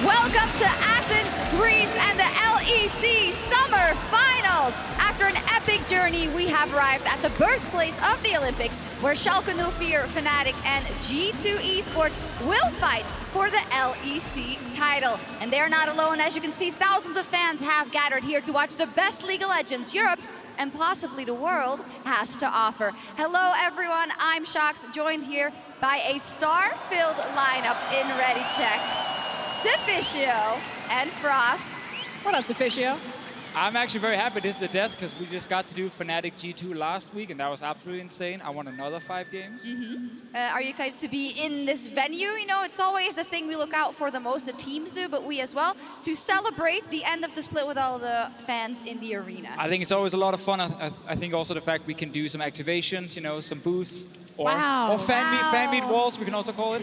Welcome to Athens, Greece, and the LEC Summer Finals. After an epic journey, we have arrived at the birthplace of the Olympics, where Schalke, Fnatic, and G2 esports will fight for the LEC title. And they're not alone. As you can see, thousands of fans have gathered here to watch the best League of Legends Europe and possibly the world has to offer. Hello everyone, I'm Shox, joined here by a star-filled lineup in ready check. Deficio and Frost. What up, Deficio? I'm actually very happy this is the desk because we just got to do Fnatic G2 last week and that was absolutely insane. I won another 5 games. Are you excited to be in this venue? You know, it's always the thing we look out for the most, the teams do, but we as well, to celebrate the end of the split with all the fans in the arena. I think it's always a lot of fun. I think also the fact we can do some activations, you know, some booths. Or fan meet walls, we can also call it,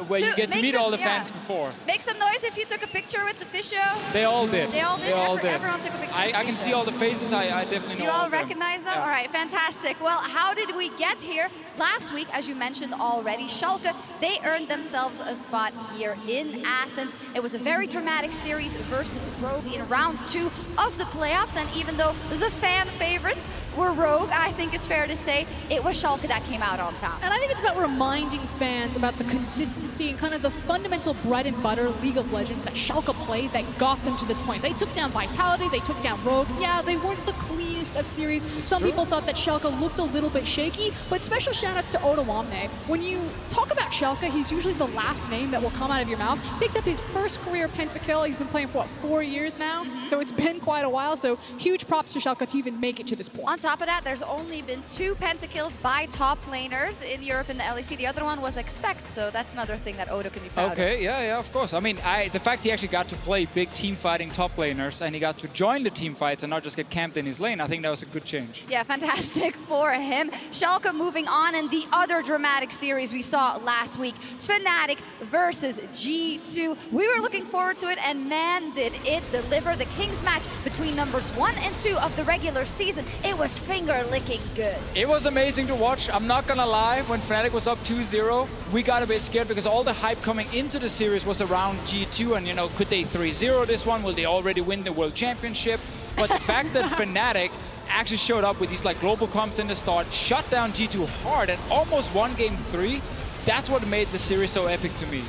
where you get to meet all the fans before. Make some noise if you took a picture with Deficio. They all did. They all did? Everyone took a picture I can see all the faces, I definitely know You all them. recognize them? Yeah. All right, fantastic. Well, how did we get here? Last week, as you mentioned already, Schalke, they earned themselves a spot here in Athens. It was a very dramatic series versus Rogue in round 2 of the playoffs, and even though the fan favorites were Rogue, I think it's fair to say it was Schalke that came out on top. And I think it's about reminding fans about the consistency and kind of the fundamental bread and butter League of Legends that Schalke played that got them to this point. They took down Vitality, they took down Rogue. Yeah, they weren't the cleanest of series. Some people thought that Schalke looked a little bit shaky, but special shoutouts to Odawamne. When you talk about Schalke, he's usually the last name that will come out of your mouth. Picked up his first career pentakill. He's been playing for, what, 4 years now? So it's been quite a while, so huge props to Schalke to even make it to this point. On top of that, there's only been 2 pentakills by top laners in Europe in the LEC. The other one was Expect, so that's another thing that Odo can be proud of. Okay, yeah, of course. I mean, the fact he actually got to play big team fighting top laners and he got to join the team fights and not just get camped in his lane, I think that was a good change. Yeah, fantastic for him. Schalke moving on in the other dramatic series we saw last week, Fnatic versus G2. We were looking forward to it, and man, did it deliver. The Kings match between numbers 1 and 2 of the regular season. It was finger-licking good. It was amazing to watch. I'm not gonna lie, when Fnatic was up 2-0, we got a bit scared because all the hype coming into the series was around G2 and, you know, could they 3-0 this one? Will they already win the World Championship? But the fact that Fnatic actually showed up with these like global comps in the start, shut down G2 hard and almost won game 3, that's what made the series so epic to me.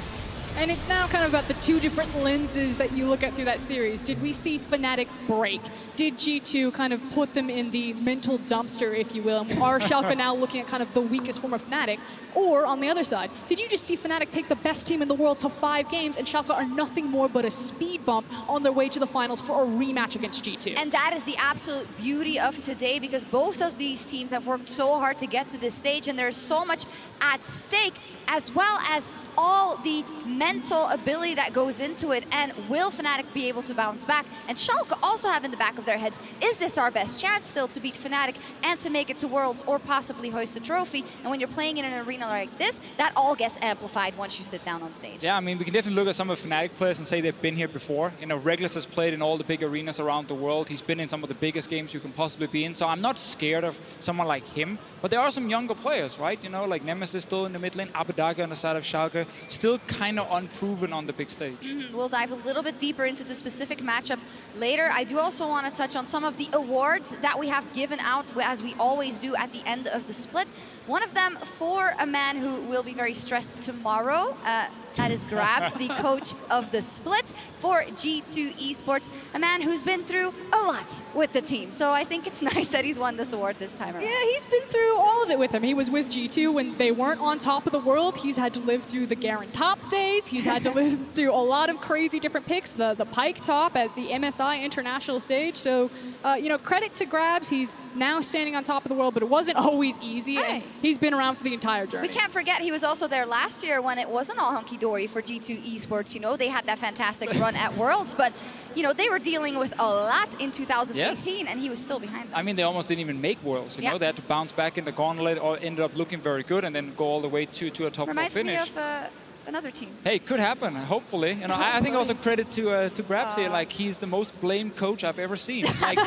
And it's now kind of about the 2 different lenses that you look at through that series. Did we see Fnatic break? Did G2 kind of put them in the mental dumpster, if you will? Are Schalke now looking at kind of the weakest form of Fnatic? Or, on the other side, did you just see Fnatic take the best team in the world to 5 games and Schalke are nothing more but a speed bump on their way to the finals for a rematch against G2? And that is the absolute beauty of today, because both of these teams have worked so hard to get to this stage, and there's so much at stake, as well as all the mental ability that goes into it. And will Fnatic be able to bounce back? And Schalke also have in the back of their heads, is this our best chance still to beat Fnatic and to make it to Worlds or possibly hoist a trophy? And when you're playing in an arena like this, that all gets amplified once you sit down on stage. Yeah, I mean, we can definitely look at some of Fnatic players and say they've been here before. You know, Regulus has played in all the big arenas around the world. He's been in some of the biggest games you can possibly be in. So I'm not scared of someone like him. But there are some younger players, right? You know, like Nemesis still in the mid lane, Abadagi on the side of Schalke, still kind of unproven on the big stage. We'll dive a little bit deeper into the specific matchups later. I do also want to touch on some of the awards that we have given out, as we always do at the end of the split. One of them for a man who will be very stressed tomorrow. That is Grabs, the coach of the split for G2 esports, a man who's been through a lot with the team. So I think it's nice that he's won this award this time around. Yeah, he's been through all of it with him. He was with G2 when they weren't on top of the world. He's had to live through the Garen top days. He's had to live through a lot of crazy different picks, the Pyke top at the MSI international stage. So, you know, credit to Grabs. He's now standing on top of the world, but it wasn't always easy. And he's been around for the entire journey. We can't forget he was also there last year when it wasn't all hunky-dory for G2 esports. You know, they had that fantastic run at Worlds, but, you know, they were dealing with a lot in 2018, and he was still behind them. I mean, they almost didn't even make Worlds, you know? They had to bounce back in the gauntlet or ended up looking very good and then go all the way to a top 4 finish. Reminds me of another team. Hey, could happen, hopefully. You know, I think also credit to Grabs here. Like, he's the most blamed coach I've ever seen. Like,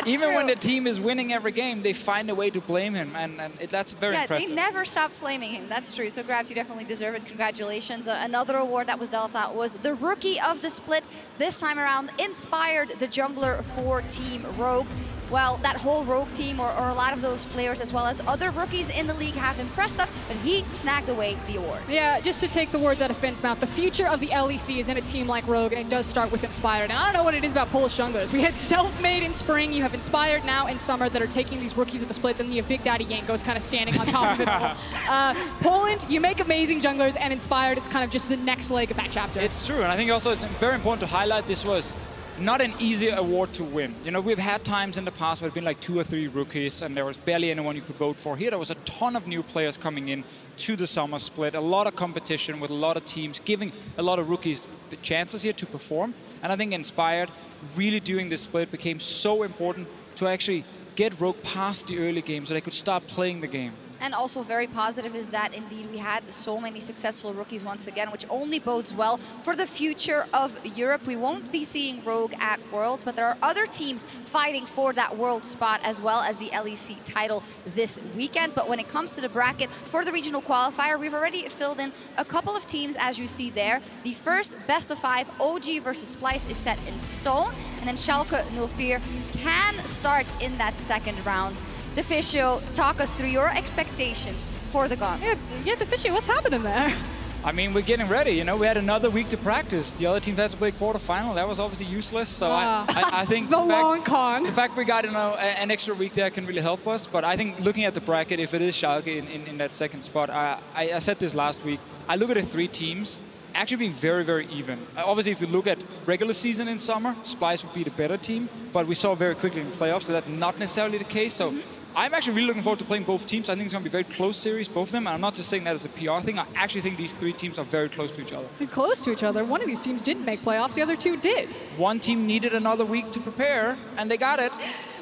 even when the team is winning every game, they find a way to blame him, and that's very impressive. They never stop flaming him. That's true. So Grabs, you definitely deserve it. Congratulations. Another award that was dealt out was the Rookie of the Split. This time around, inspired the jungler for Team Rogue. Well, that whole Rogue team, or a lot of those players, as well as other rookies in the league, have impressed us, but he snagged away the award. Yeah, just to take the words out of Finn's mouth, the future of the LEC is in a team like Rogue, and it does start with Inspired. And I don't know what it is about Polish junglers. We had Self-Made in spring, you have Inspired now in summer that are taking these rookies of the splits, and you have Big Daddy Yanko's kind of standing on top of it all. Poland, you make amazing junglers, and Inspired, it's kind of just the next leg of that chapter. It's true, and I think also it's very important to highlight this was not an easy award to win. You know, we've had times in the past where it's been like 2 or 3 rookies and there was barely anyone you could vote for. Here there was a ton of new players coming in to the summer split, a lot of competition with a lot of teams, giving a lot of rookies the chances here to perform. And I think Inspired really doing this split became so important to actually get Rogue past the early game so they could start playing the game. And also very positive is that indeed we had so many successful rookies once again, which only bodes well for the future of Europe. We won't be seeing Rogue at Worlds, but there are other teams fighting for that World spot as well as the LEC title this weekend. But when it comes to the bracket for the regional qualifier, we've already filled in a couple of teams, as you see there. The first best of 5 OG versus Splice is set in stone, and then Schalke 04 can start in that second round. Deficio, talk us through your expectations for the GOG. Yeah, Deficio, what's happening there? I mean, we're getting ready. You know, we had another week to practice. The other team had to play quarterfinal. That was obviously useless. So I think the long con. The fact we got an extra week there can really help us. But I think looking at the bracket, if it is Schalke in that second spot, I said this last week. I look at the 3 teams actually being very, very even. Obviously, if you look at regular season in summer, Splice would be the better team. But we saw very quickly in the playoffs that that's not necessarily the case. So I'm actually really looking forward to playing both teams. I think it's going to be a very close series, both of them. And I'm not just saying that as a PR thing. I actually think these 3 teams are very close to each other. Close to each other. One of these teams didn't make playoffs. The other 2 did. One team needed another week to prepare, and they got it.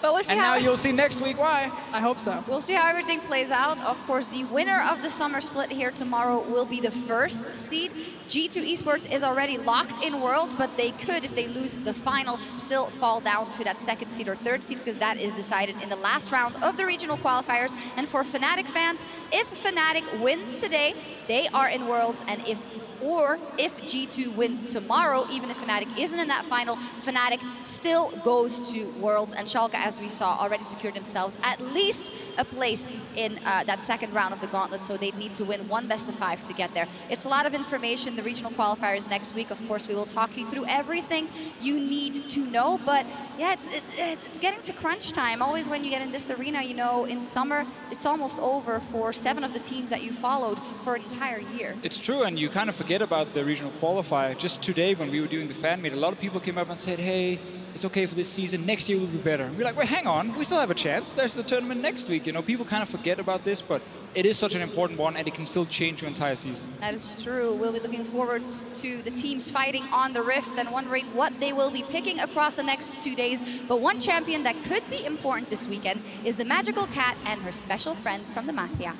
But we'll see and now you'll see next week why. I hope so. We'll see how everything plays out. Of course, the winner of the summer split here tomorrow will be the first seed. G2 Esports is already locked in Worlds, but they could, if they lose the final, still fall down to that second seed or third seed, because that is decided in the last round of the regional qualifiers. And for Fnatic fans, if Fnatic wins today, they are in Worlds, and if G2 win tomorrow, even if Fnatic isn't in that final, Fnatic still goes to Worlds. And Schalke, as we saw, already secured themselves at least a place in that second round of the gauntlet, so they need to win 1 best of 5 to get there. It's a lot of information. The regional qualifiers next week, of course, we will talk you through everything you need to know. But yeah, it's getting to crunch time. Always when you get in this arena, you know, in summer, it's almost over for 7 of the teams that you followed for an entire year. It's true, and you kind of forget about the regional qualifier. Just today, when we were doing the fan meet, a lot of people came up and said, hey, it's okay for this season, next year will be better. And we're like, well, hang on, we still have a chance. There's the tournament next week. You know, people kind of forget about this, but it is such an important one, and it can still change your entire season. That is true. We'll be looking forward to the teams fighting on the Rift and wondering what they will be picking across the next 2 days. But one champion that could be important this weekend is the Magical Cat and her special friend from the Masia.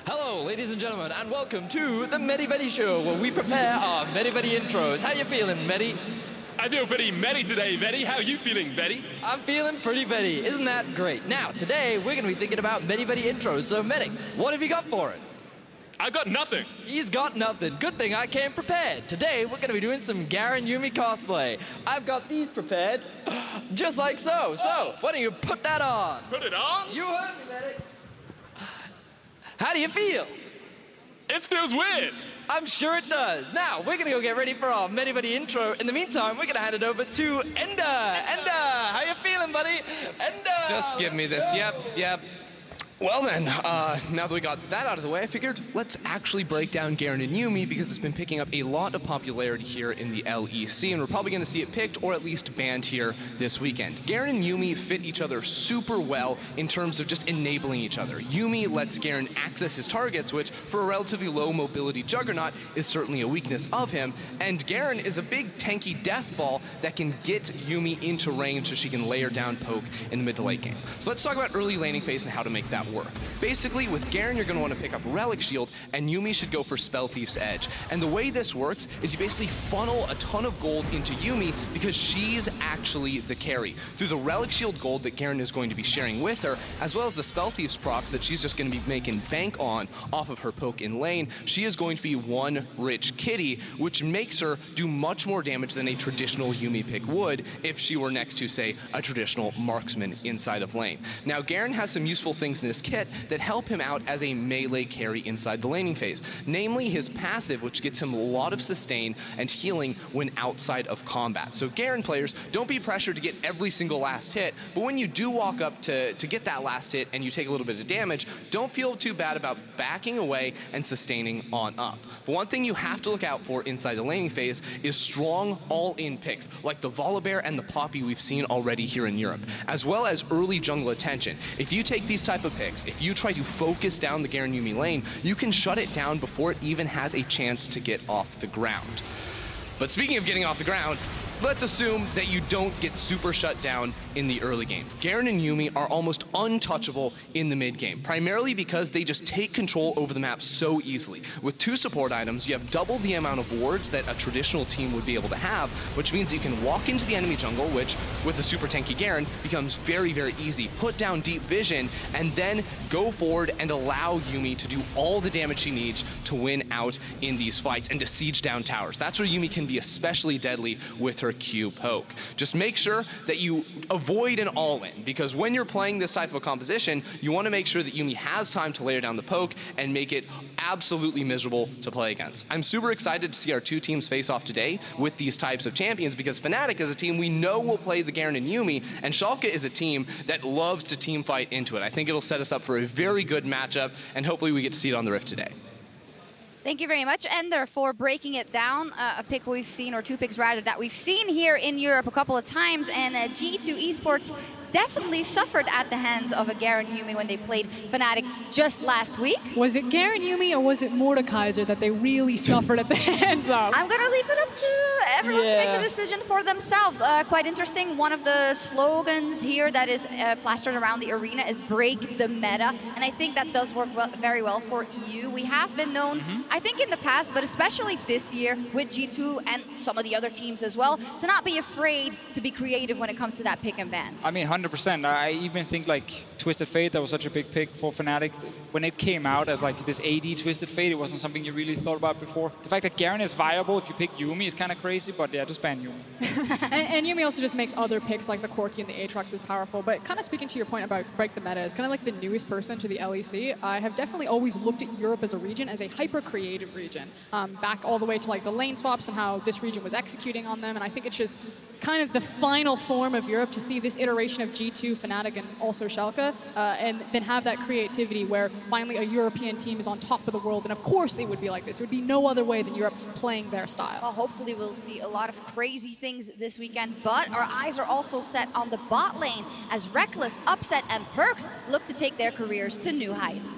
Hello, ladies and gentlemen, and welcome to the Medi Show, where we prepare our Medi intros. How you feeling, Medi? I feel pretty Medi today, Medi. How are you feeling, Medi? I'm feeling pretty Medi. Isn't that great? Now, today, we're going to be thinking about Medi intros. So, Medi, what have you got for us? I've got nothing. He's got nothing. Good thing I came prepared. Today, we're going to be doing some Garen Yuumi cosplay. I've got these prepared, just like so. So, why don't you put that on? Put it on? You heard me, Medi. How do you feel? It feels weird. I'm sure it does. Now, we're going to go get ready for our Medi intro. In the meantime, we're going to hand it over to Ender. Ender, how you feeling, buddy? Ender! Just give me this. Yep. Well then, now that we got that out of the way, I figured let's actually break down Garen and Yuumi because it's been picking up a lot of popularity here in the LEC, and we're probably going to see it picked or at least banned here this weekend. Garen and Yuumi fit each other super well in terms of just enabling each other. Yuumi lets Garen access his targets, which for a relatively low mobility juggernaut is certainly a weakness of him, and Garen is a big tanky death ball that can get Yuumi into range so she can layer down poke in the mid to late game. So let's talk about early laning phase and how to make that work. Basically, with Garen, you're going to want to pick up Relic Shield, and Yuumi should go for Spell Thief's Edge. And the way this works is you basically funnel a ton of gold into Yuumi because she's actually the carry. Through the Relic Shield gold that Garen is going to be sharing with her, as well as the Spell Thief's procs that she's just going to be making bank on off of her poke in lane, she is going to be one rich kitty, which makes her do much more damage than a traditional Yuumi pick would if she were next to, say, a traditional marksman inside of lane. Now, Garen has some useful things in his kit that help him out as a melee carry inside the laning phase, namely his passive, which gets him a lot of sustain and healing when outside of combat. So Garen players, don't be pressured to get every single last hit, but when you do walk up to get that last hit and you take a little bit of damage, don't feel too bad about backing away and sustaining on up. But one thing you have to look out for inside the laning phase is strong all-in picks, like the Volibear and the Poppy we've seen already here in Europe, as well as early jungle attention. If you take these type of picks, if you try to focus down the Garen Yuumi lane, you can shut it down before it even has a chance to get off the ground. But speaking of getting off the ground, let's assume that you don't get super shut down in the early game. Garen and Yuumi are almost untouchable in the mid game, primarily because they just take control over the map so easily. With 2 support items, you have double the amount of wards that a traditional team would be able to have, which means you can walk into the enemy jungle, which with a super tanky Garen becomes very, very easy. Put down deep vision, and then go forward and allow Yuumi to do all the damage she needs to win out in these fights and to siege down towers. That's where Yuumi can be especially deadly with her Q poke. Just make sure that you avoid an all-in, because when you're playing this type of a composition, you want to make sure that Yuumi has time to layer down the poke and make it absolutely miserable to play against. I'm super excited to see our 2 teams face off today with these types of champions, because Fnatic is a team we know will play the Garen and Yuumi, and Schalke is a team that loves to team fight into it. I think it'll set us up for a very good matchup, and hopefully we get to see it on the Rift today. Thank you very much, Ender, for breaking it down. A pick we've seen, or 2 picks rather, that we've seen here in Europe a couple of times, and G2 Esports definitely suffered at the hands of a Garen Yuumi when they played Fnatic just last week. Was it Garen Yuumi or was it Mordekaiser that they really suffered at the hands of? I'm going to leave it up to everyone to make the decision for themselves. Quite interesting. One of the slogans here that is plastered around the arena is break the meta, and I think that does work very well for EU. We have been known, I think in the past, but especially this year with G2 and some of the other teams as well, to not be afraid to be creative when it comes to that pick and ban. I mean, 100%. I even think like Twisted Fate, that was such a big pick for Fnatic. When it came out as like this AD Twisted Fate, it wasn't something you really thought about before. The fact that Garen is viable if you pick Yuumi is kind of crazy, but yeah, just ban Yuumi. and Yuumi also just makes other picks like the Corki and the Aatrox is powerful. But kind of speaking to your point about break the meta, as kind of like the newest person to the LEC, I have definitely always looked at Europe as a region as a hyper-creative region. Back all the way to like the lane swaps and how this region was executing on them. And I think it's just kind of the final form of Europe to see this iteration of G2, Fnatic, and also Schalke, and then have that creativity where finally a European team is on top of the world. And of course it would be like this. It would be no other way than Europe playing their style. Well, hopefully we'll see a lot of crazy things this weekend, but our eyes are also set on the bot lane as Reckless, Upset, and Perks look to take their careers to new heights.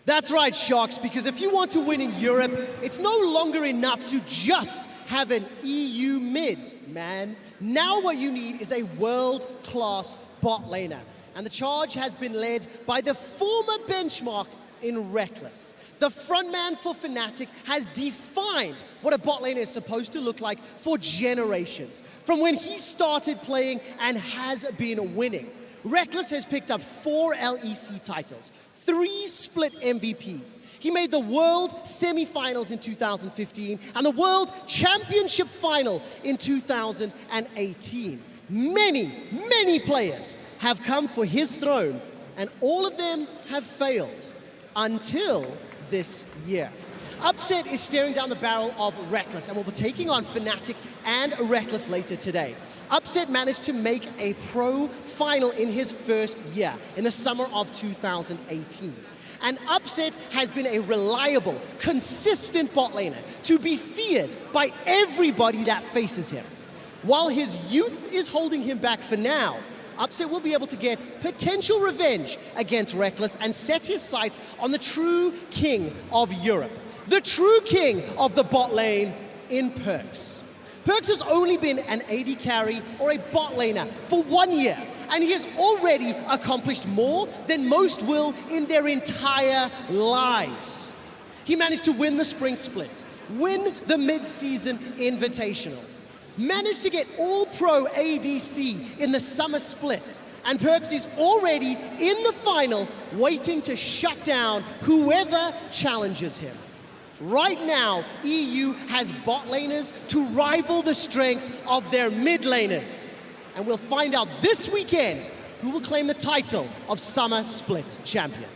That's right, Sharks, because if you want to win in Europe, it's no longer enough to just have an EU mid, man. Now what you need is a world-class bot laner. And the charge has been led by the former benchmark in Reckless. The frontman for Fnatic has defined what a bot laner is supposed to look like for generations, from when he started playing and has been winning. Reckless has picked up 4 LEC titles, 3 split MVPs. He made the World Semifinals in 2015 and the World Championship Final in 2018. Many players have come for his throne, and all of them have failed until this year. Upset is staring down the barrel of Reckless and will be taking on Fnatic and Reckless later today. Upset managed to make a pro final in his first year, in the summer of 2018. And Upset has been a reliable, consistent bot laner to be feared by everybody that faces him. While his youth is holding him back for now, Upset will be able to get potential revenge against Reckless and set his sights on the true king of Europe. The true king of the bot lane in Perks. Perks has only been an AD carry or a bot laner for 1 year, and he has already accomplished more than most will in their entire lives. He managed to win the spring split, win the mid-season invitational, managed to get all-pro ADC in the summer split, and Perkz is already in the final, waiting to shut down whoever challenges him. Right now, EU has bot laners to rival the strength of their mid laners. And we'll find out this weekend who will claim the title of Summer Split Champion.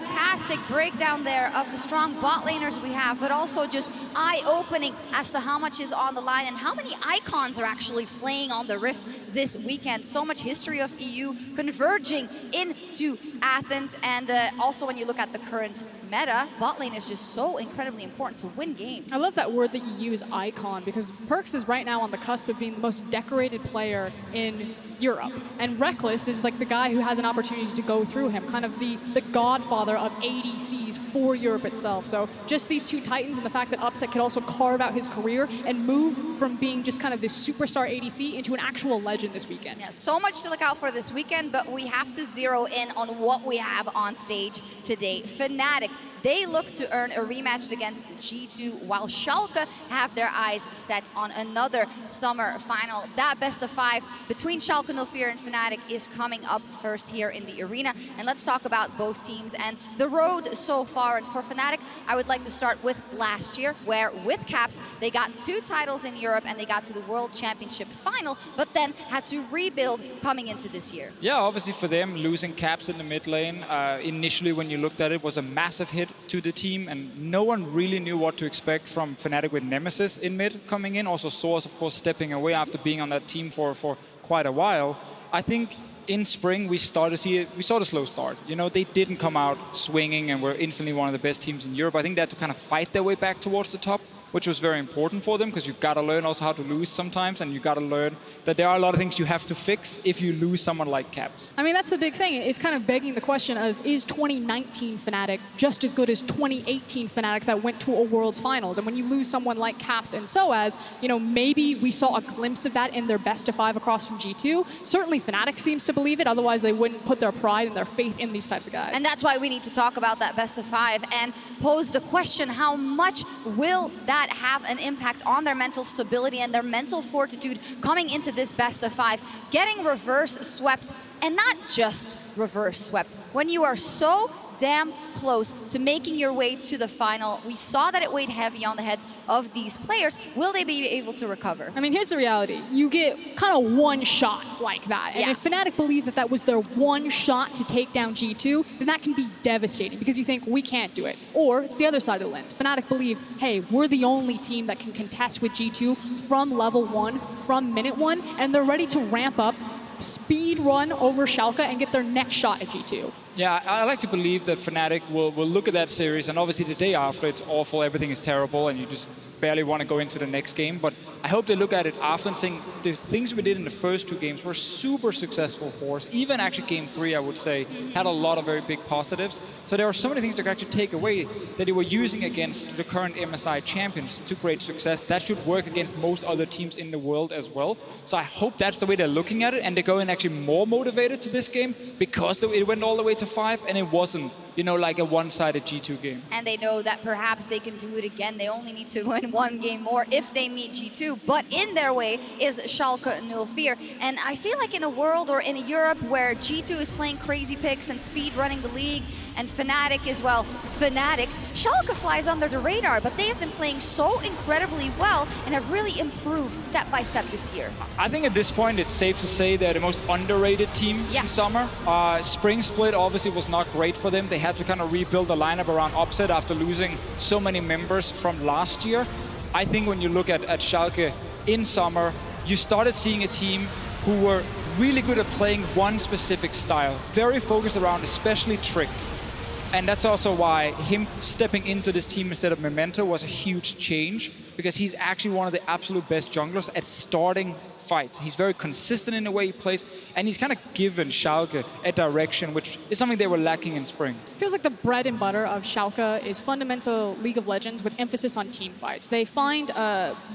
Fantastic breakdown there of the strong bot laners we have, but also just eye-opening as to how much is on the line and how many icons are actually playing on the Rift this weekend. So much history of EU converging into Athens, and also when you look at the current meta, bot lane is just so incredibly important to win games. I love that word that you use, icon, because Perkz is right now on the cusp of being the most decorated player in Europe. And Reckless is like the guy who has an opportunity to go through him, kind of the godfather of ADCs for Europe itself. So just these two titans and the fact that Upset could also carve out his career and move from being just kind of this superstar ADC into an actual legend this weekend. Yeah, so much to look out for this weekend, but we have to zero in on what we have on stage today. Fnatic, they look to earn a rematch against G2, while Schalke have their eyes set on another summer final. That best of 5 between Schalke 04 and Fnatic is coming up first here in the arena. And let's talk about both teams and the road so far. And for Fnatic, I would like to start with last year, where with Caps, they got 2 titles in Europe and they got to the World Championship final, but then had to rebuild coming into this year. Yeah, obviously for them, losing Caps in the mid lane, initially when you looked at it, was a massive hit to the team, and no one really knew what to expect from Fnatic with Nemesis in mid coming in. Also Source, of course, stepping away after being on that team for quite a while. I think in spring we saw the slow start. You know, they didn't come out swinging and were instantly one of the best teams in Europe. I think they had to kind of fight their way back towards the top, which was very important for them, because you've got to learn also how to lose sometimes, and you've got to learn that there are a lot of things you have to fix if you lose someone like Caps. I mean, that's the big thing. It's kind of begging the question of, is 2019 Fnatic just as good as 2018 Fnatic that went to a World's Finals? And when you lose someone like Caps and Soaz, you know, maybe we saw a glimpse of that in their best of 5 across from G2. Certainly Fnatic seems to believe it, otherwise they wouldn't put their pride and their faith in these types of guys. And that's why we need to talk about that best of 5 and pose the question, how much will that have an impact on their mental stability and their mental fortitude coming into this best of 5, getting reverse swept, and not just reverse swept. When you are so damn close to making your way to the final, we saw that it weighed heavy on the heads of these players. Will they be able to recover? I mean, here's the reality. You get kind of one shot like that. And if Fnatic believe that that was their one shot to take down G2, then that can be devastating, because you think, we can't do it. Or it's the other side of the lens. Fnatic believe, hey, we're the only team that can contest with G2 from level 1, from minute 1, and they're ready to ramp up, speed run over Schalke and get their next shot at G2. Yeah, I like to believe that Fnatic will look at that series, and obviously the day after it's awful, everything is terrible, and you just barely want to go into the next game. But I hope they look at it after and saying the things we did in the first 2 games were super successful for us. Even actually game 3, I would say, had a lot of very big positives. So there are so many things they could actually take away that they were using against the current MSI champions to great success. That should work against most other teams in the world as well. So I hope that's the way they're looking at it, and they go in actually more motivated to this game, because it went all the way to 5 and it wasn't, you know, like a one-sided G2 game. And they know that perhaps they can do it again. They only need to win 1 game more if they meet G2. But in their way is Schalke 04. And I feel like in a world or in Europe where G2 is playing crazy picks and speed running the league, and Fnatic is, well, Fnatic, Schalke flies under the radar, but they have been playing so incredibly well and have really improved step by step this year. I think at this point it's safe to say they're the most underrated team in summer. Spring split obviously was not great for them. They had to kind of rebuild the lineup around Upset after losing so many members from last year. I think when you look at Schalke in summer, you started seeing a team who were really good at playing one specific style, very focused around especially Trick. And that's also why him stepping into this team instead of Memento was a huge change, because he's actually one of the absolute best junglers at starting fights. He's very consistent in the way he plays, and he's kind of given Schalke a direction, which is something they were lacking in spring. Feels like the bread and butter of Schalke is fundamental League of Legends with emphasis on team fights. They find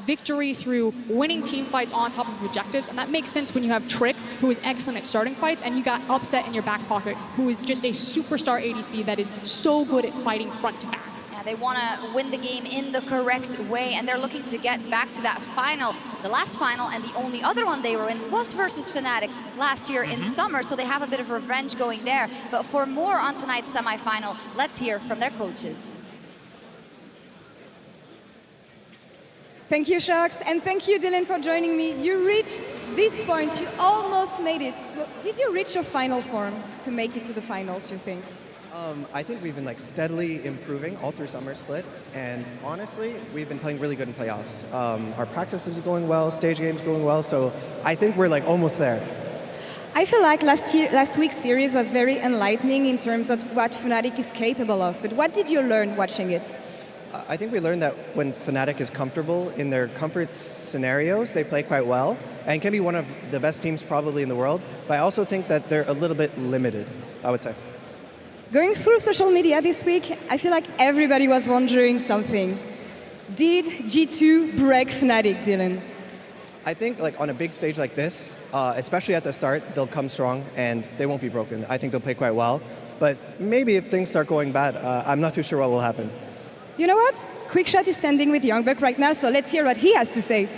victory through winning team fights on top of objectives, and that makes sense when you have Trick, who is excellent at starting fights, and you got Upset in your back pocket, who is just a superstar ADC that is so good at fighting front to back. They want to win the game in the correct way, and they're looking to get back to that final. The last final and the only other one they were in was versus Fnatic last year in summer, so they have a bit of revenge going there. But for more on tonight's semifinal, let's hear from their coaches. Thank you, Sharks, and thank you, Dylan, for joining me. You reached this point, you almost made it. So did you reach your final form to make it to the finals, you think? I think we've been steadily improving all through summer split, and honestly, we've been playing really good in playoffs. Our practices are going well, stage games going well, so I think we're almost there. I feel like last week's series was very enlightening in terms of what Fnatic is capable of, but what did you learn watching it? I think we learned that when Fnatic is comfortable in their comfort scenarios, they play quite well, and can be one of the best teams probably in the world, but I also think that they're a little bit limited, I would say. Going through social media this week, I feel like everybody was wondering something. Did G2 break Fnatic, Dylan? I think on a big stage like this, especially at the start, they'll come strong and they won't be broken. I think they'll play quite well. But maybe if things start going bad, I'm not too sure what will happen. You know what? QuickShot is standing with Youngbuck right now, so let's hear what he has to say.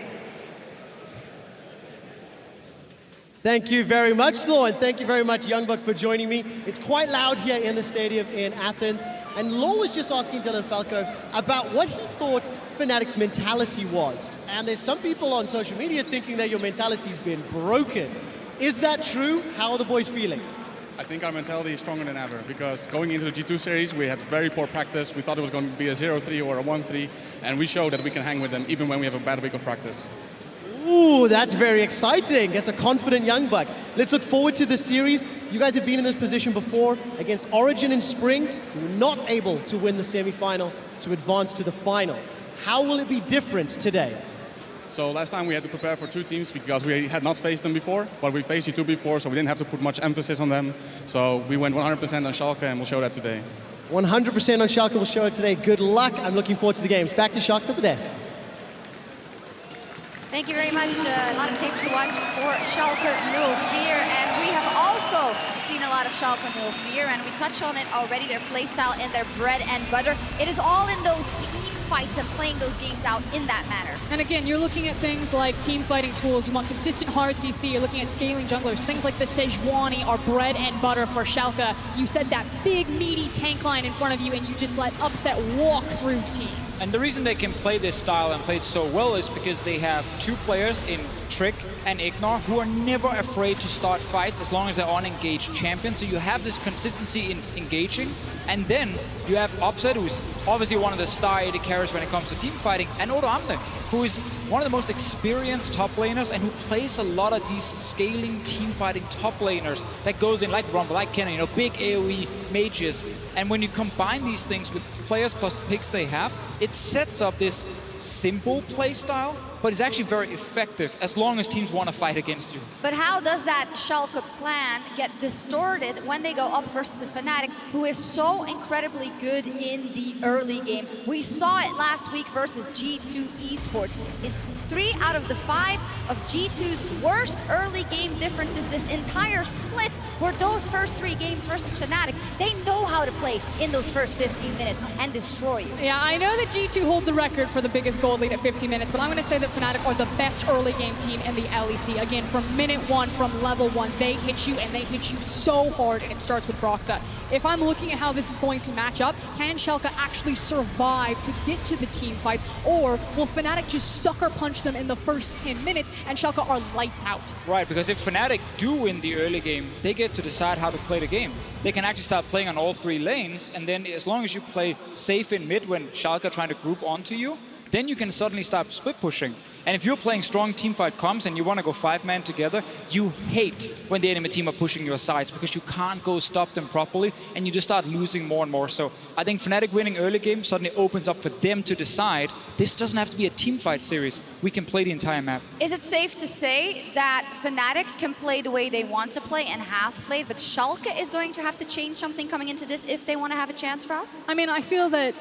Thank you very much, Law, and thank you very much, Youngbuck, for joining me. It's quite loud here in the stadium in Athens, and Law was just asking Dylan Falco about what he thought Fnatic's mentality was. And there's some people on social media thinking that your mentality's been broken. Is that true? How are the boys feeling? I think our mentality is stronger than ever, because going into the G2 series, we had very poor practice. We thought it was going to be a 0-3 or a 1-3, and we showed that we can hang with them even when we have a bad week of practice. Ooh, that's very exciting. That's a confident Youngbuck. Let's look forward to the series. You guys have been in this position before against Origin in spring. You were not able to win the semi-final to advance to the final. How will it be different today? So last time we had to prepare for two teams because we had not faced them before, but we faced G2 before, so we didn't have to put much emphasis on them. So we went 100% on Schalke, and we'll show that today. 100% on Schalke, we'll show it today. Good luck. I'm looking forward to the games. Back to Sharks at the desk. Thank you very much. A lot of tape to watch for Schalke 04, and we have also seen a lot of Schalke 04, and we touched on it already, their playstyle and their bread and butter. It is all in those team fights and playing those games out in that manner. And again, you're looking at things like team fighting tools. You want consistent hard CC. You're looking at scaling junglers. Things like the Sejuani are bread and butter for Schalke. You set that big, meaty tank line in front of you, and you just let Upset walk through teams. And the reason they can play this style and play it so well is because they have two players in Trick and Ignore who are never afraid to start fights as long as they're on engaged champions. So you have this consistency in engaging, and then you have Upset, who's obviously one of the star AD carries when it comes to team fighting, and Odo Amne, who is one of the most experienced top laners and who plays a lot of these scaling team fighting top laners that goes in like Rumble, like Kennen, big AoE mages. And when you combine these things with players plus the picks they have, it sets up this simple play style, but it's actually very effective as long as teams want to fight against you. But how does that Schalke plan get distorted when they go up versus a Fnatic who is so incredibly good in the early game? We saw it last week versus G2 esports. In 3 out of the 5 of G2's worst early game differences this entire split were those first 3 games versus Fnatic. They know how to play in those first 15 minutes and destroy you. Yeah, I know that G2 hold the record for the biggest gold lead at 15 minutes, but I'm going to say that Fnatic are the best early game team in the LEC. Again, from minute 1, from level 1, they hit you, and they hit you so hard, and it starts with Broxa. If I'm looking at how this is going to match up, can Schalke actually survive to get to the team fights, or will Fnatic just sucker punch them in the first 10 minutes and Schalke are lights out? Right, because if Fnatic do win the early game, they get to decide how to play the game. They can actually start playing on all 3 lanes, and then as long as you play safe in mid when Schalke are trying to group onto you, then you can suddenly start split pushing. And if you're playing strong teamfight comps and you want to go 5-man together, you hate when the enemy team are pushing your sides because you can't go stop them properly and you just start losing more and more. So I think Fnatic winning early game suddenly opens up for them to decide this doesn't have to be a teamfight series. We can play the entire map. Is it safe to say that Fnatic can play the way they want to play and have played, but Schalke is going to have to change something coming into this if they want to have a chance for us? I mean, I feel that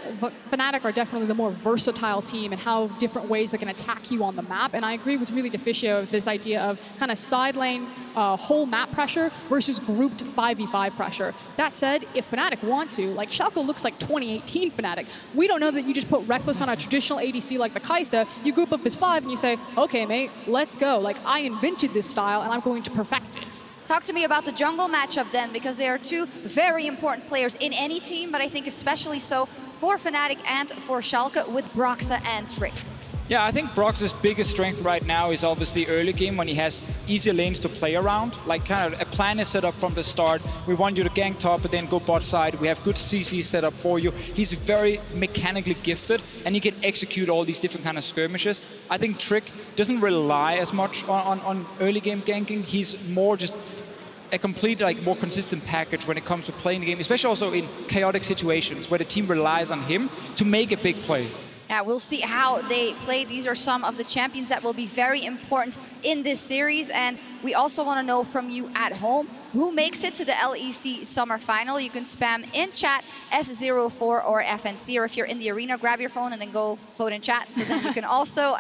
Fnatic are definitely the more versatile team and how different ways they can attack you on the map. And I agree with really Deficio, this idea of kind of side lane, whole map pressure versus grouped 5v5 pressure. That said, if Fnatic want to, like Schalke looks like 2018 Fnatic. We don't know that you just put Reckless on a traditional ADC like the Kai'Sa, you group up as 5 and you say, okay mate, let's go. Like I invented this style and I'm going to perfect it. Talk to me about the jungle matchup then, because they are two very important players in any team, but I think especially so for Fnatic and for Schalke with Broxah and Trick. Yeah, I think Brox's biggest strength right now is obviously early game when he has easy lanes to play around. Like kind of a plan is set up from the start. We want you to gank top but then go bot side. We have good CC set up for you. He's very mechanically gifted and he can execute all these different kind of skirmishes. I think Trick doesn't rely as much on early game ganking. He's more just a complete, like, more consistent package when it comes to playing the game, especially also in chaotic situations where the team relies on him to make a big play. Yeah, we'll see how they play. These are some of the champions that will be very important in this series. And we also want to know from you at home, who makes it to the LEC Summer Final? You can spam in chat S04 or FNC, or if you're in the arena, grab your phone and then go vote in chat. So then you can also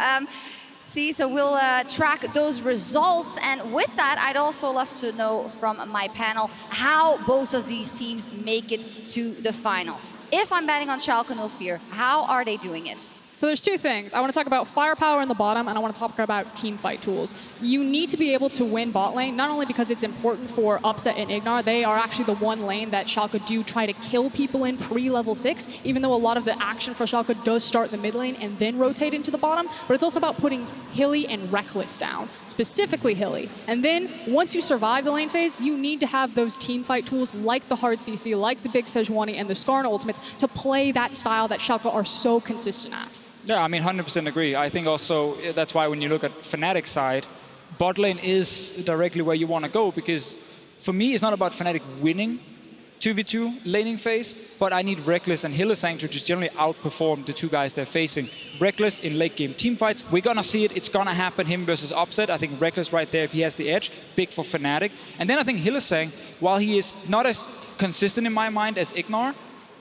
see. So we'll track those results. And with that, I'd also love to know from my panel how both of these teams make it to the final. If I'm betting on Schalke No Fear, how are they doing it? So there's two things. I want to talk about firepower in the bottom, and I want to talk about team fight tools. You need to be able to win bot lane, not only because it's important for Upset and Ignar. They are actually the one lane that Schalke do try to kill people in pre-level 6, even though a lot of the action for Schalke does start the mid lane and then rotate into the bottom. But it's also about putting Hilly and Reckless down, specifically Hilly. And then once you survive the lane phase, you need to have those team fight tools like the hard CC, like the big Sejuani and the Skarn ultimates to play that style that Schalke are so consistent at. Yeah, I mean, 100% agree. I think also that's why when you look at Fnatic side, bot lane is directly where you want to go, because for me, it's not about Fnatic winning 2v2 laning phase, but I need Reckless and Hylissang to just generally outperform the two guys they're facing. Reckless in late game team fights, we're gonna see it, it's gonna happen, him versus Upset. I think Reckless right there, if he has the edge, big for Fnatic. And then I think Hylissang, while he is not as consistent in my mind as Ignar,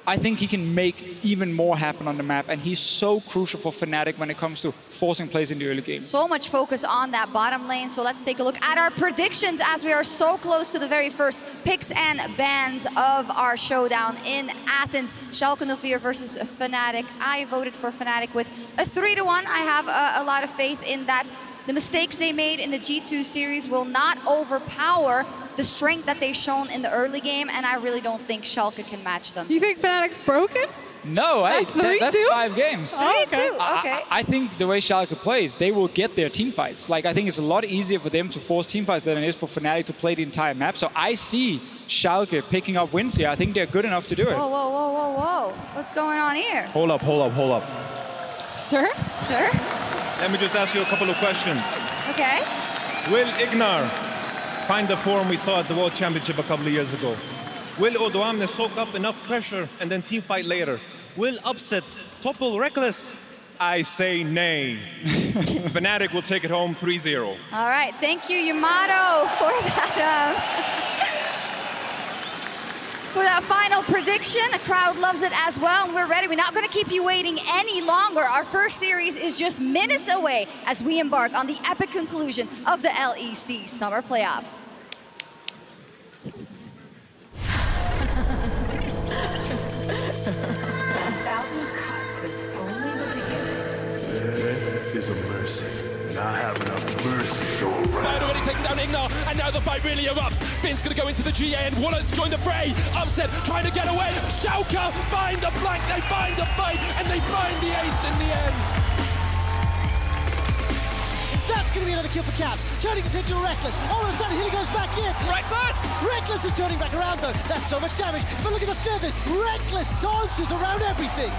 I think he can make even more happen on the map, and he's so crucial for Fnatic when it comes to forcing plays in the early game. So much focus on that bottom lane, so let's take a look at our predictions as we are so close to the very first picks and bans of our showdown in Athens. Schalke No Fear versus Fnatic. I voted for Fnatic with a 3-1. I have a lot of faith in that. The mistakes they made in the G2 series will not overpower the strength that they've shown in the early game, and I really don't think Schalke can match them. You think Fnatic's broken? No, hey, that's 5 games. 3-2, okay. I think the way Schalke plays, they will get their team fights. Like, I think it's a lot easier for them to force team fights than it is for Fnatic to play the entire map. So I see Schalke picking up wins here. I think they're good enough to do it. Whoa, whoa, whoa, whoa, whoa. What's going on here? Hold up. Sir? Sir? Let me just ask you a couple of questions. Okay. Will Ignar find the form we saw at the World Championship a couple of years ago? Will Odoamne soak up enough pressure and then team fight later? Will Upset topple Reckless? I say nay. Fnatic will take it home 3-0. All right, thank you, Yamato, for that final prediction. The crowd loves it as well, and we're ready. We're not going to keep you waiting any longer. Our first series is just minutes away as we embark on the epic conclusion of the LEC Summer Playoffs. Death is a mercy, and I have enough mercy to go around. Spider already taken down Ignar, and now the fight really erupts. Finn's gonna go into the GA, and Waller's joined the fray. Upset trying to get away. Schalke find the flank, they find the fight, and they find the ace in the end. That's going to be another kill for Caps. Turning attention to Reckless. All of a sudden, Hilly goes back in. Reckless is turning back around, though. That's so much damage. But look at the feathers. Reckless dances around everything.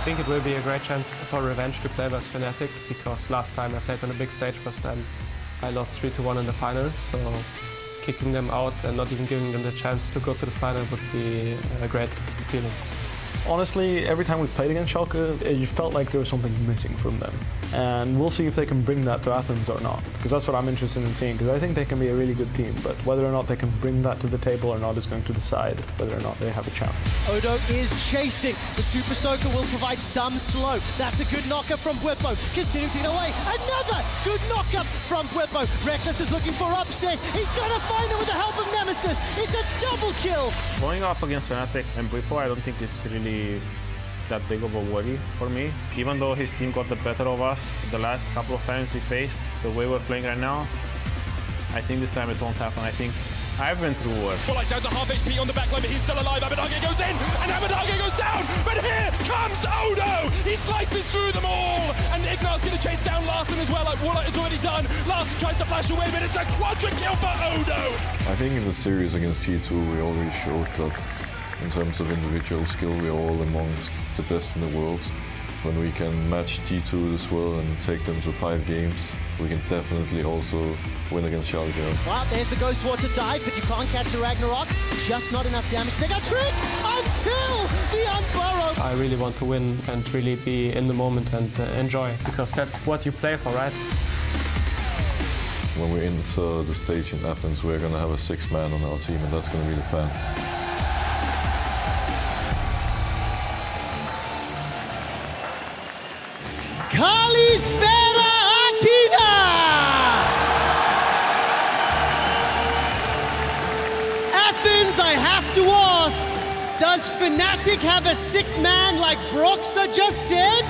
think it will be a great chance for revenge to play versus Fnatic, because last time I played on a big stage was then I lost 3-1 in the final, so kicking them out and not even giving them the chance to go to the final would be a great feeling. Honestly, every time we played against Schalke, you felt like there was something missing from them. And we'll see if they can bring that to Athens or not, because that's what I'm interested in seeing, because I think they can be a really good team, but whether or not they can bring that to the table or not is going to decide whether or not they have a chance. Odo is chasing. The Super Soaker will provide some slow. That's a good knock-up from Whippo. Continuing to get away. Another good knock-up from Whippo. Reckless is looking for upset. He's gonna find it with the help of Nemesis. It's a double kill. Going up against Fnatic and Whippo, I don't think it's really that big of a worry for me. Even though his team got the better of us the last couple of times we faced, the way we're playing right now, I think this time it won't happen. I think I've been through worse. Well, down to half HP on the back line, but he's still alive. Abadage goes in, and Abadage goes down. But here comes Odo. He slices through them all, and Ignar's going to chase down Larson as well. Like Warlock is already done. Larson tries to flash away, but it's a quadra kill for Odo. I think in the series against G2, we already showed that in terms of individual skill, we are all amongst the best in the world. When we can match G2 as well and take them to 5 games, we can definitely also win against Schalke. Well, there's the Ghost Water dive, but you can't catch the Ragnarok. Just not enough damage. They got trick until the Unburrow. I really want to win and really be in the moment and enjoy, because that's what you play for, right? When we enter the stage in Athens, we're going to have a 6-man on our team, and that's going to be the fans. Kalispera Atina! Athens, I have to ask, does Fnatic have a sick man like Broxa just said?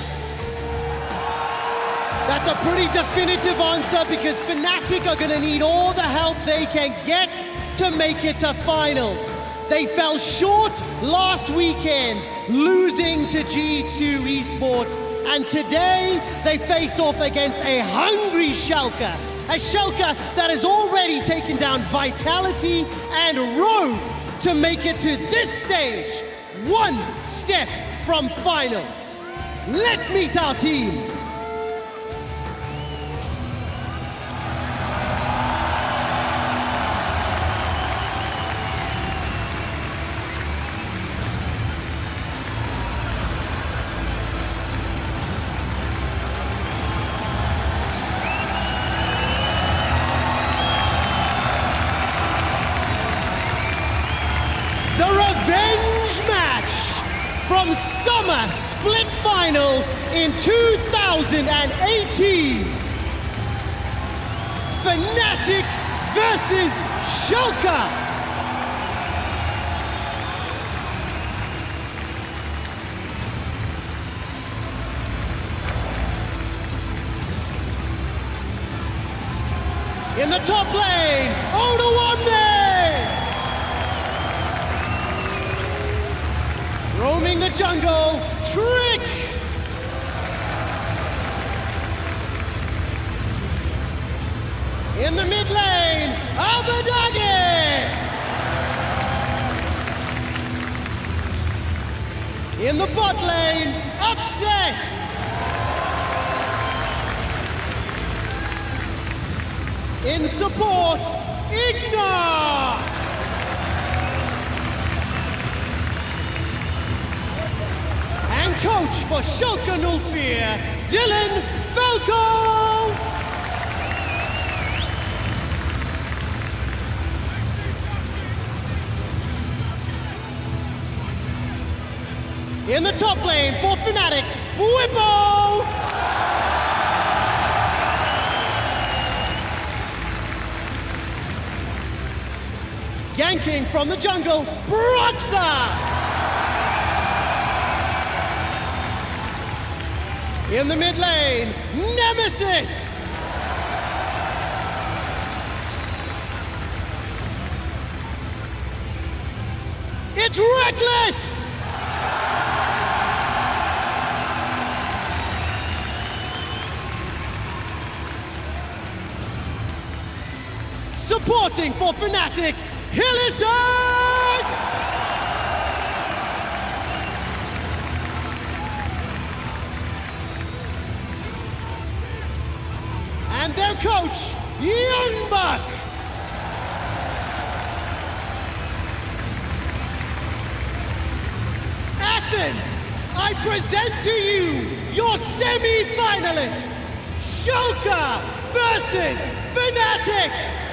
That's a pretty definitive answer, because Fnatic are gonna need all the help they can get to make it to finals. They fell short last weekend, losing to G2 esports. And today, they face off against a hungry Schalke. A Schalke that has already taken down Vitality and Rogue to make it to this stage, one step from finals. Let's meet our teams. From Summer Split Finals in 2018. Fnatic versus Schalke. In the top lane, Odoamne! Roaming the jungle, Trick! In the mid lane, Abadage! In the bot lane, Upsets! In support, Ignar! And coach for Schalke 04, Dylan Falco! In the top lane for Fnatic, Whippo! Ganking from the jungle, Broxa! In the mid lane, Nemesis! It's Reckless! Supporting for Fnatic, Hillisard! Coach Youngbuck. Athens, I present to you your semi-finalists, Schalke versus Fnatic.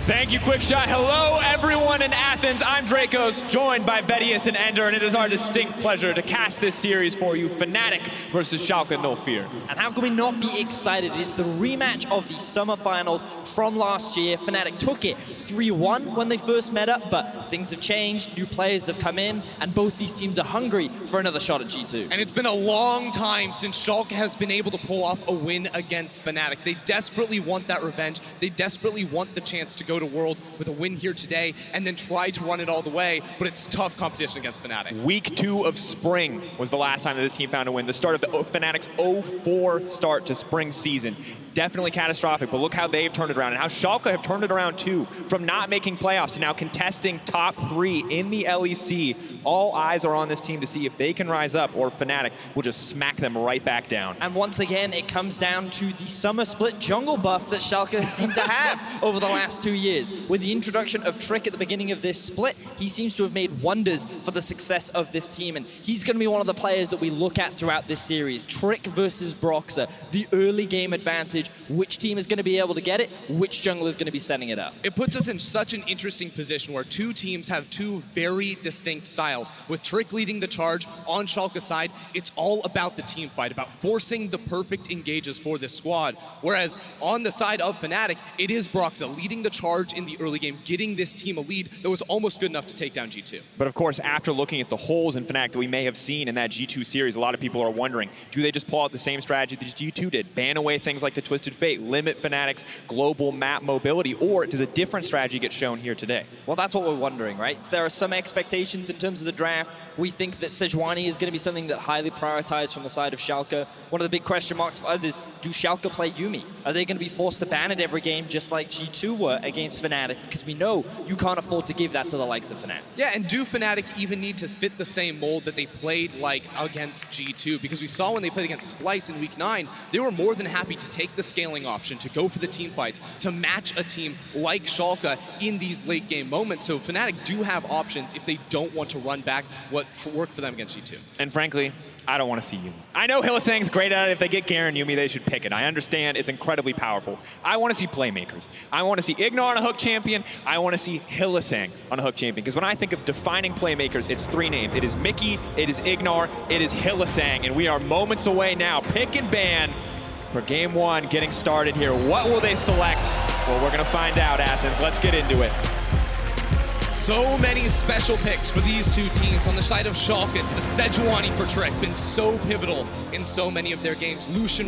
Thank you, QuickShot. Hello, everyone in Athens. I'm Dracos, joined by VODS and Ender, and it is our distinct pleasure to cast this series for you, Fnatic versus Schalke No Fear. And how can we not be excited? It's the rematch of the summer finals from last year. Fnatic took it 3-1 when they first met up, but things have changed, new players have come in, and both these teams are hungry for another shot at G2. And it's been a long time since Schalke has been able to pull off a win against Fnatic. They desperately want that revenge. They desperately want the chance to go to Worlds with a win here today and then try to run it all the way, but it's tough competition against Fnatic. Week 2 of spring was the last time that this team found a win. The start of the Fnatic's 0-4 start to spring season. Definitely catastrophic, but look how they've turned it around and how Schalke have turned it around too. From not making playoffs to now contesting top 3 in the LEC. All eyes are on this team to see if they can rise up or Fnatic will just smack them right back down. And once again, it comes down to the summer split jungle buff that Schalke seemed to have over the last 2 years. With the introduction of Trick at the beginning of this split, he seems to have made wonders for the success of this team, and he's going to be one of the players that we look at throughout this series. Trick versus Broxah, the early game advantage. Which team is going to be able to get it? Which jungler is going to be setting it up? It puts us in such an interesting position where two teams have two very distinct styles. With Trick leading the charge on Schalke's side, it's all about the team fight, about forcing the perfect engages for this squad. Whereas on the side of Fnatic, it is Broxah leading the charge in the early game, getting this team a lead that was almost good enough to take down G2. But of course, after looking at the holes in Fnatic that we may have seen in that G2 series, a lot of people are wondering, do they just pull out the same strategy that G2 did? Ban away things like the Twisted Fate, limit Fnatic's global map mobility, or does a different strategy get shown here today? Well, that's what we're wondering, right? There are some expectations in terms of the draft. We think that Sejuani is going to be something that highly prioritized from the side of Schalke. One of the big question marks for us is, do Schalke play Yuumi? Are they going to be forced to ban it every game just like G2 were against Fnatic? Because we know you can't afford to give that to the likes of Fnatic. Yeah, and do Fnatic even need to fit the same mold that they played like against G2? Because we saw when they played against Splice in Week 9, they were more than happy to take the scaling option, to go for the team fights, to match a team like Schalke in these late game moments. So Fnatic do have options if they don't want to run back what worked for them against G2. And frankly, I don't want to see Yuumi. I know Hylissang's great at it. If they get Garen Yuumi, they should pick it. I understand it's incredibly powerful. I want to see playmakers. I want to see Ignar on a hook champion. I want to see Hylissang on a hook champion. Because when I think of defining playmakers, it's 3 names. It is Mickey, it is Ignar, it is Hylissang. And we are moments away now. Pick and ban for game 1 getting started here. What will they select? Well, we're going to find out, Athens. Let's get into it. So many special picks for these two teams. On the side of Schalke, it's the Sejuani for Trick, been so pivotal in so many of their games. Lucian